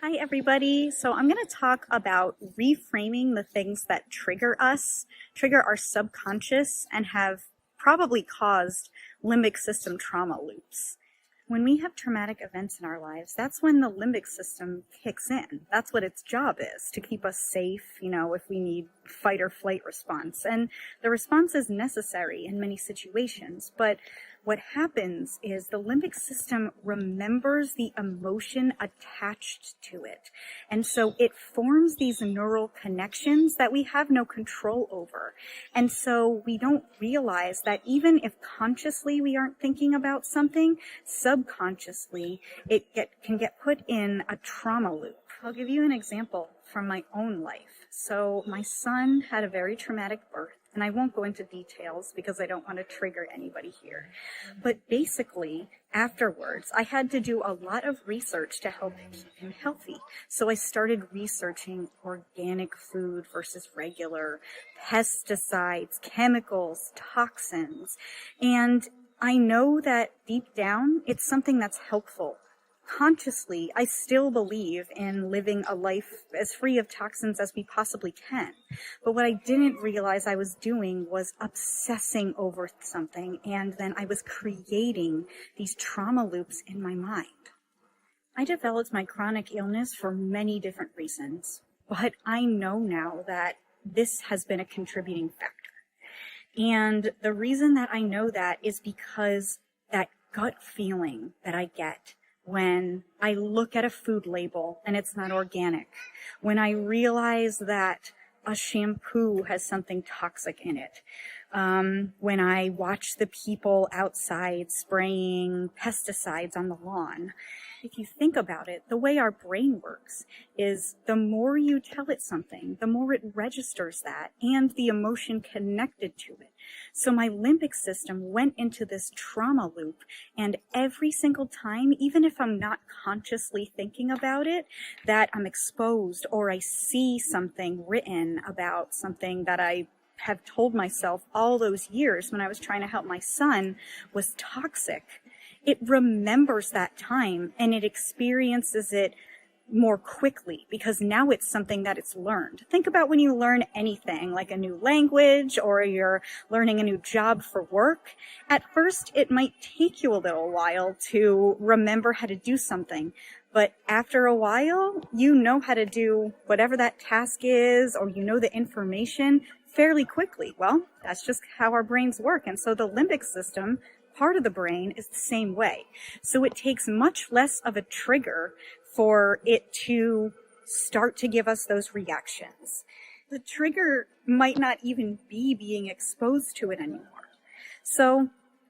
Hi, everybody. So I'm going to talk about reframing the things that trigger us, trigger our subconscious, and have probably caused limbic system trauma loops. When we have traumatic events in our lives, that's when the limbic system kicks in. That's what its job is, to keep us safe, if we need fight or flight response. And the response is necessary in many situations, but what happens is the limbic system remembers the emotion attached to it. And so it forms these neural connections that we have no control over. And so we don't realize that even if consciously we aren't thinking about something, subconsciously it can get put in a trauma loop. I'll give you an example from my own life. So my son had a very traumatic birth. And I won't go into details because I don't want to trigger anybody here. But basically, afterwards, I had to do a lot of research to help keep him healthy. So I started researching organic food versus regular, pesticides, chemicals, toxins. And I know that deep down, it's something that's helpful. Consciously, I still believe in living a life as free of toxins as we possibly can. But what I didn't realize I was doing was obsessing over something, and then I was creating these trauma loops in my mind. I developed my chronic illness for many different reasons, but I know now that this has been a contributing factor. And the reason that I know that is because that gut feeling that I get when I look at a food label and it's not organic, when I realize that a shampoo has something toxic in it, when I watch the people outside spraying pesticides on the lawn. If you think about it, the way our brain works is the more you tell it something, the more it registers that and the emotion connected to it. So my limbic system went into this trauma loop, and every single time, even if I'm not consciously thinking about it, that I'm exposed or I see something written about something that I have told myself all those years when I was trying to help my son was toxic, it remembers that time and it experiences it more quickly because now it's something that it's learned. Think about when you learn anything like a new language or you're learning a new job for work. At first, it might take you a little while to remember how to do something. But after a while, you know how to do whatever that task is, or you know the information fairly quickly. Well, that's just how our brains work. And so the limbic system, part of the brain, is the same way. So it takes much less of a trigger for it to start to give us those reactions. The trigger might not even be being exposed to it anymore. So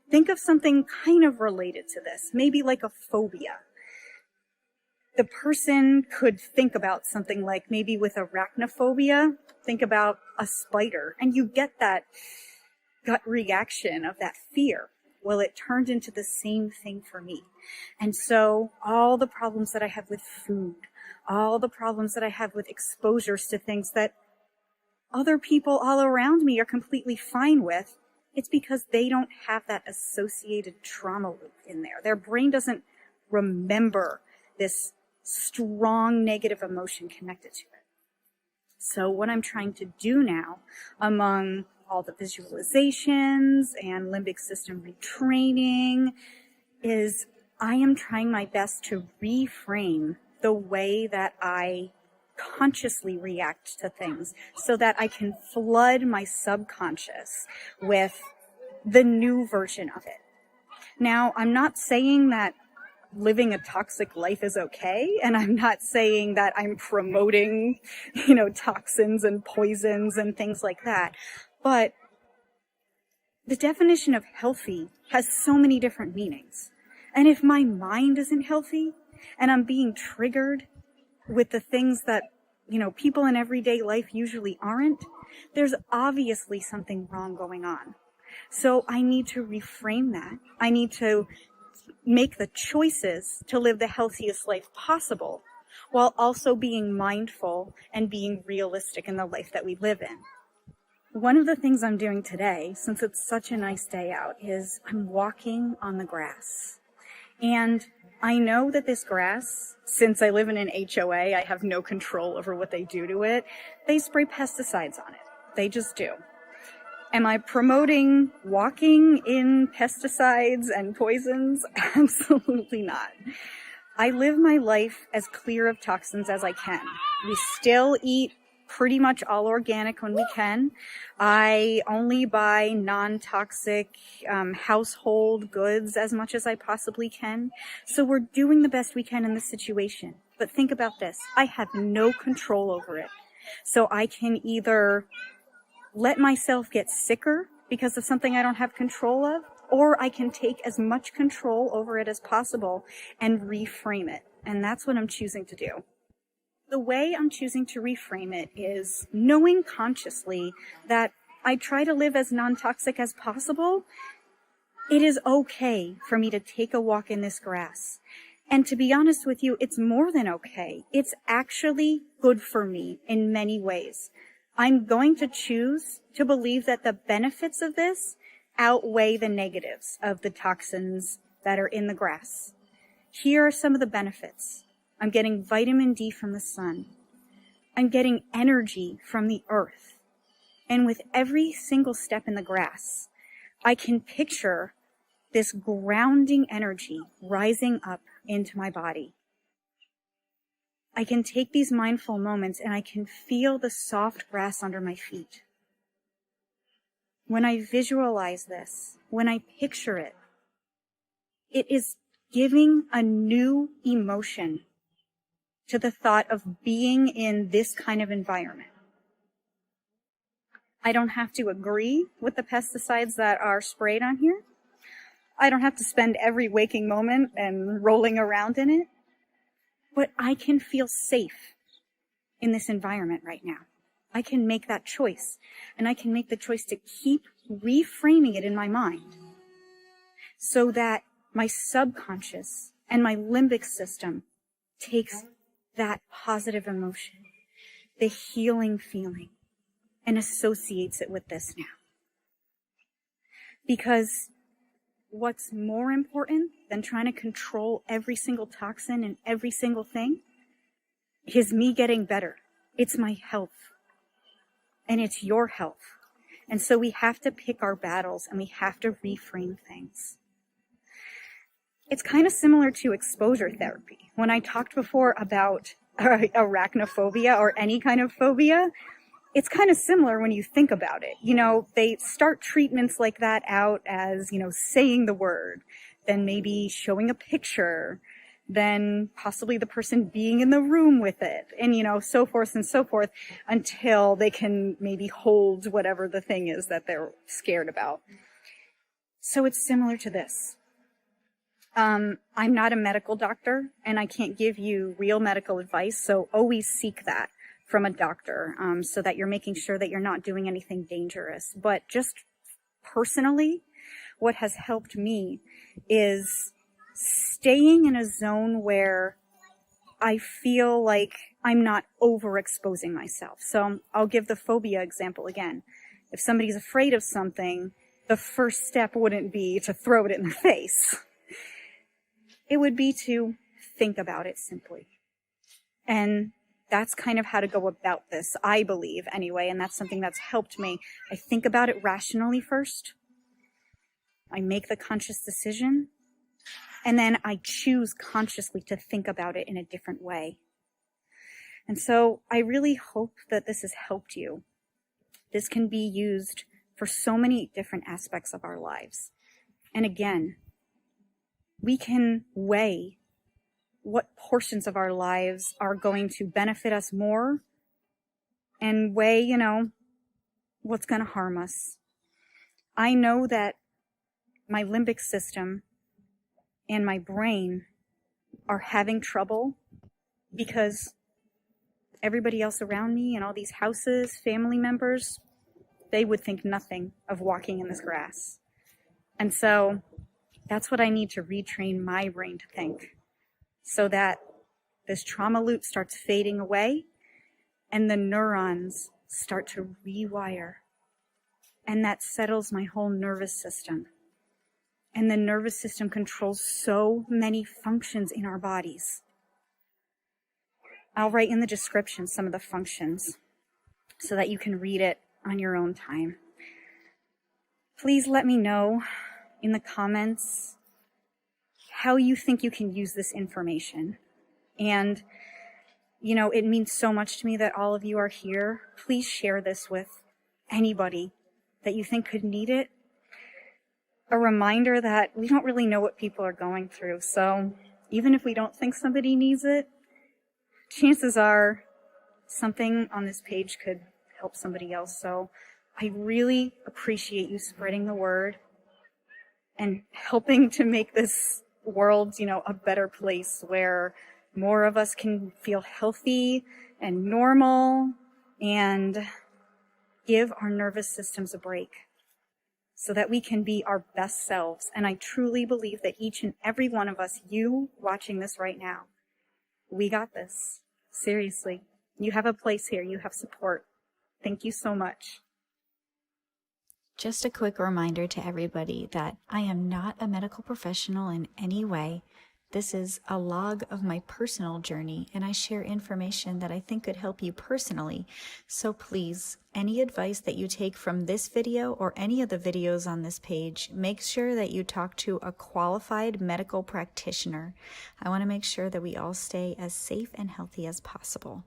think of something kind of related to this, maybe like a phobia. The person could think about something like maybe with arachnophobia, think about a spider, and you get that gut reaction of that fear. Well, it turned into the same thing for me. And so all the problems that I have with food, all the problems that I have with exposures to things that other people all around me are completely fine with, it's because they don't have that associated trauma loop in there. Their brain doesn't remember this strong negative emotion connected to it. So what I'm trying to do now, among all the visualizations and limbic system retraining, is I am trying my best to reframe the way that I consciously react to things so that I can flood my subconscious with the new version of it. Now, I'm not saying that living a toxic life is okay, and I'm not saying that I'm promoting, toxins and poisons and things like that. But the definition of healthy has so many different meanings. And if my mind isn't healthy and I'm being triggered with the things that, people in everyday life usually aren't, there's obviously something wrong going on. So I need to reframe that. I need to make the choices to live the healthiest life possible while also being mindful and being realistic in the life that we live in. One of the things I'm doing today, since it's such a nice day out, is I'm walking on the grass. And I know that this grass, since I live in an HOA, I have no control over what they do to it. They spray pesticides on it. They just do. Am I promoting walking in pesticides and poisons? Absolutely not. I live my life as clear of toxins as I can. We still eat pretty much all organic when we can. I only buy non-toxic household goods as much as I possibly can. So we're doing the best we can in this situation. But think about this. I have no control over it. So I can either let myself get sicker because of something I don't have control of, or I can take as much control over it as possible and reframe it. And that's what I'm choosing to do. The way I'm choosing to reframe it is knowing consciously that I try to live as non-toxic as possible. It is okay for me to take a walk in this grass. And to be honest with you, it's more than okay. It's actually good for me in many ways. I'm going to choose to believe that the benefits of this outweigh the negatives of the toxins that are in the grass. Here are some of the benefits. I'm getting vitamin D from the sun. I'm getting energy from the earth. And with every single step in the grass, I can picture this grounding energy rising up into my body. I can take these mindful moments and I can feel the soft grass under my feet. When I visualize this, when I picture it, it is giving a new emotion to the thought of being in this kind of environment. I don't have to agree with the pesticides that are sprayed on here. I don't have to spend every waking moment and rolling around in it. But I can feel safe in this environment right now. I can make that choice. And I can make the choice to keep reframing it in my mind so that my subconscious and my limbic system takes that positive emotion, the healing feeling, and associates it with this now. Because what's more important than trying to control every single toxin and every single thing is me getting better. It's my health. And it's your health. And so we have to pick our battles and we have to reframe things. It's kind of similar to exposure therapy. When I talked before about arachnophobia or any kind of phobia, it's kind of similar when you think about it. You know, they start treatments like that out as, saying the word, then maybe showing a picture, then possibly the person being in the room with it, and, so forth and so forth until they can maybe hold whatever the thing is that they're scared about. So it's similar to this. I'm not a medical doctor and I can't give you real medical advice, so always seek that from a doctor, so that you're making sure that you're not doing anything dangerous. But just personally, what has helped me is staying in a zone where I feel like I'm not overexposing myself. So I'll give the phobia example again. If somebody's afraid of something, the first step wouldn't be to throw it in their face. It would be to think about it simply. And that's kind of how to go about this, I believe, anyway, and that's something that's helped me. I think about it rationally first. I make the conscious decision, and then I choose consciously to think about it in a different way. And so I really hope that this has helped you. This can be used for so many different aspects of our lives. And again, we can weigh what portions of our lives are going to benefit us more and weigh, what's going to harm us. I know that my limbic system and my brain are having trouble because everybody else around me and all these houses, family members, they would think nothing of walking in this grass. And so that's what I need to retrain my brain to think, so that this trauma loop starts fading away and the neurons start to rewire. And that settles my whole nervous system. And the nervous system controls so many functions in our bodies. I'll write in the description some of the functions so that you can read it on your own time. Please let me know in the comments how you think you can use this information. And, you know, it means so much to me that all of you are here. Please share this with anybody that you think could need it. A reminder that we don't really know what people are going through. So even if we don't think somebody needs it, chances are something on this page could help somebody else. So I really appreciate you spreading the word and helping to make this world, you know, a better place where more of us can feel healthy and normal and give our nervous systems a break so that we can be our best selves. And I truly believe that each and every one of us, you watching this right now, we got this. Seriously. You have a place here. You have support. Thank you so much. Just a quick reminder to everybody that I am not a medical professional in any way. This is a log of my personal journey, and I share information that I think could help you personally. So please, any advice that you take from this video or any of the videos on this page, make sure that you talk to a qualified medical practitioner. I want to make sure that we all stay as safe and healthy as possible.